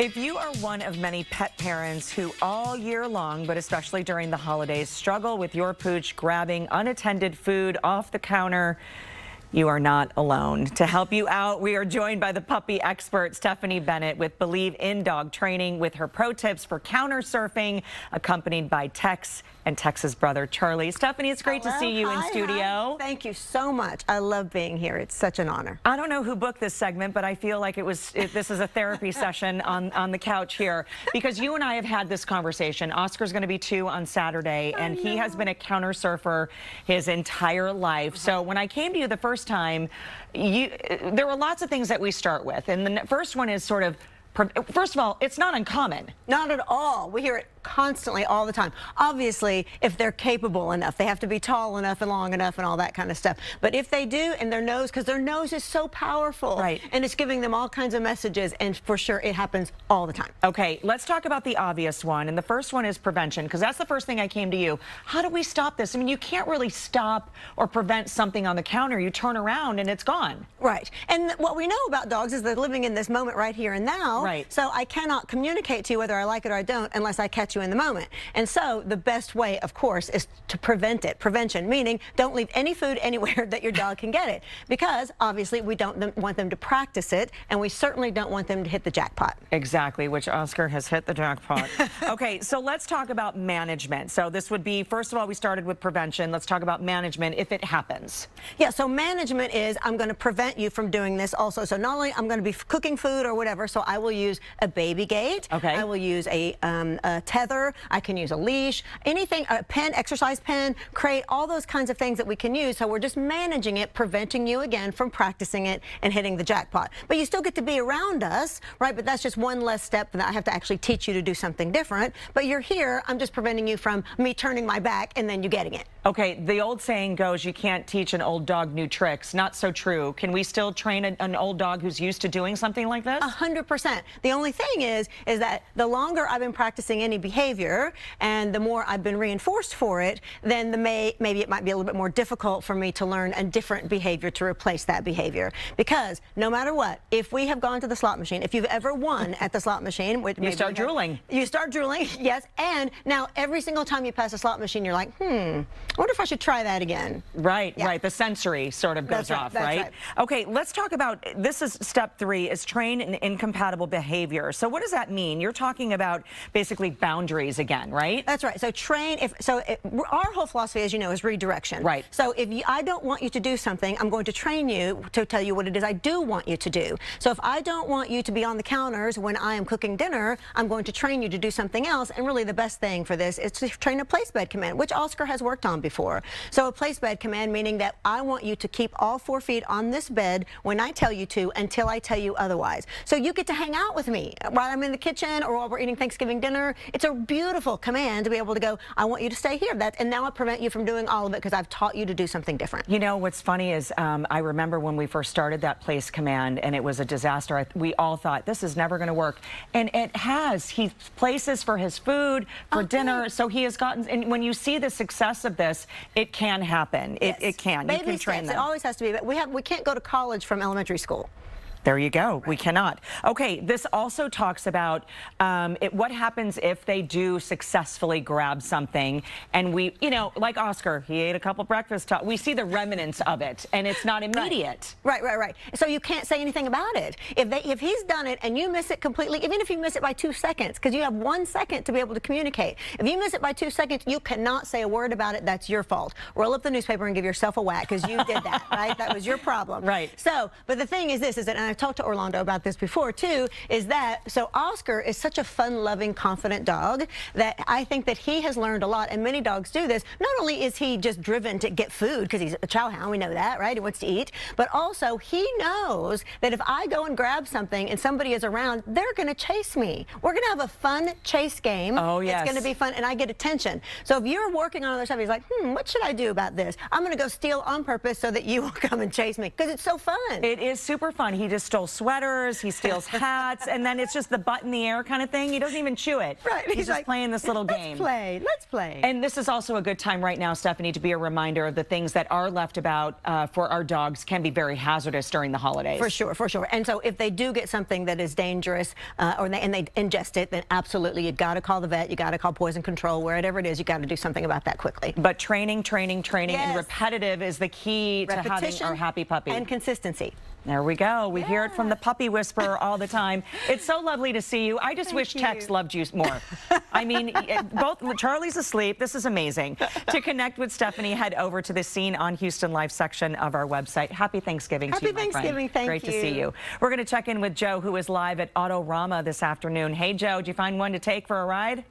If you are one of many pet parents who all year long, but especially during the holidays, struggle with your pooch grabbing unattended food off the counter, you are not alone. To help you out, we are joined by the puppy expert, Stephanie Bennett, with Believe in Dog Training, with her pro tips for counter surfing, accompanied by Tex and Tex's brother, Charlie. Stephanie, it's great to see you in studio. Hi. Thank you so much. I love being here. It's such an honor. I don't know who booked this segment, but I feel like this is a therapy session on the couch here, because you and I have had this conversation. Oscar's going to be 2 on Saturday, and he has been a counter surfer his entire life. So when I came to you the first time, there were lots of things that we start with, and the first one is sort of, first of all, it's not uncommon. Not at all. We hear it constantly, all the time. Obviously, if they're capable enough, they have to be tall enough and long enough and all that kind of stuff. But if they do, and their nose, because their nose is so powerful, right, and it's giving them all kinds of messages, and for sure it happens all the time. Okay, let's talk about the obvious one, and the first one is prevention, because that's the first thing I came to you. How do we stop this? I mean, you can't really stop or prevent something on the counter. You turn around and it's gone. Right, and what we know about dogs is they're living in this moment right here and now. Right. So I cannot communicate to you whether I like it or I don't unless I catch you in the moment. And so the best way, of course, is to prevent it. Prevention, meaning don't leave any food anywhere that your dog can get it, because obviously we don't want them to practice it, and we certainly don't want them to hit the jackpot. Exactly, which Oscar has hit the jackpot. Okay, so let's talk about management. So this would be, first of all, we started with prevention. Let's talk about management if it happens. Yeah, so management is I'm going to prevent you from doing this also. So not only I'm going to be cooking food or whatever, so I will use a baby gate. Okay. I will use a tether. I can use a leash, anything, a pen, exercise pen, crate, all those kinds of things that we can use. So we're just managing it, preventing you again from practicing it and hitting the jackpot. But you still get to be around us, right? But that's just one less step that I have to actually teach you to do something different. But you're here, I'm just preventing you from me turning my back and then you getting it. Okay, the old saying goes, you can't teach an old dog new tricks. Not so true. Can we still train an old dog who's used to doing something like this? 100%. The only thing is that the longer I've been practicing any behavior and the more I've been reinforced for it, then maybe it might be a little bit more difficult for me to learn a different behavior to replace that behavior. Because no matter what, if we have gone to the slot machine, if you've ever won at the slot machine, you start drooling. You start drooling, yes. And now every single time you pass a slot machine, you're like, I wonder if I should try that again. Right, yeah. Right. The sensory sort of goes off, right? Okay, let's talk about, this is step 3, is train in incompatible behavior. So what does that mean? You're talking about basically boundaries again, right? That's right. So train, our whole philosophy, as you know, is redirection. Right. So if I don't want you to do something, I'm going to train you to tell you what it is I do want you to do. So if I don't want you to be on the counters when I am cooking dinner, I'm going to train you to do something else. And really the best thing for this is to train a place bed command, which Oscar has worked on before. So a place bed command, meaning that I want you to keep all 4 feet on this bed when I tell you to until I tell you otherwise. So you get to hang out with me while I'm in the kitchen or while we're eating Thanksgiving dinner. It's a beautiful command to be able to go, I want you to stay here. And now I prevent you from doing all of it because I've taught you to do something different. You know, what's funny is I remember when we first started that place command and it was a disaster. We all thought this is never going to work. And it has. He places for his food, for dinner. So he has gotten, and when you see the success of this, it can happen. Yes. It can. Baby you can train steps. them. It always has to be. But we can't go to college from elementary school. There you go. Right. We cannot. Okay, this also talks about what happens if they do successfully grab something and we, you know, like Oscar, he ate a couple breakfast. We see the remnants of it and it's not immediate. Right. So you can't say anything about it. If he's done it and you miss it completely, even if you miss it by 2 seconds, because you have 1 second to be able to communicate. If you miss it by 2 seconds, you cannot say a word about it. That's your fault. Roll up the newspaper and give yourself a whack because you did that, right? That was your problem. Right. So, but the thing is this, is that, and I've talked to Orlando about this before too, is that, so Oscar is such a fun-loving, confident dog that I think that he has learned a lot, and many dogs do this. Not only is he just driven to get food, because he's a chow hound, we know that, right? He wants to eat, but also he knows that if I go and grab something and somebody is around, they're going to chase me. We're going to have a fun chase game. Oh, yes. It's going to be fun, and I get attention. So if you're working on other stuff, he's like, what should I do about this? I'm going to go steal on purpose so that you will come and chase me, because it's so fun. It is super fun. He just just stole sweaters, he steals hats, and then it's just the butt in the air kind of thing. He doesn't even chew it. Right. He's just like, playing this little game. Let's play. And this is also a good time right now, Stephanie, to be a reminder of the things that are left about for our dogs can be very hazardous during the holidays. For sure, for sure. And so if they do get something that is dangerous and they ingest it, then absolutely, you got to call the vet, you got to call poison control, wherever it is, you got to do something about that quickly. But training, and Yes. repetitive is the key to having our happy puppy. And consistency. There we go. We hear it from the puppy whisperer all the time. It's so lovely to see you. I just wish Tex loved you more. I mean, both Charlie's asleep. This is amazing. To connect with Stephanie, head over to the Scene on Houston Live section of our website. Happy Thanksgiving to you, my friend. Happy Thanksgiving. Thank you. Great to see you. We're going to check in with Joe, who is live at Autorama this afternoon. Hey, Joe, did you find one to take for a ride?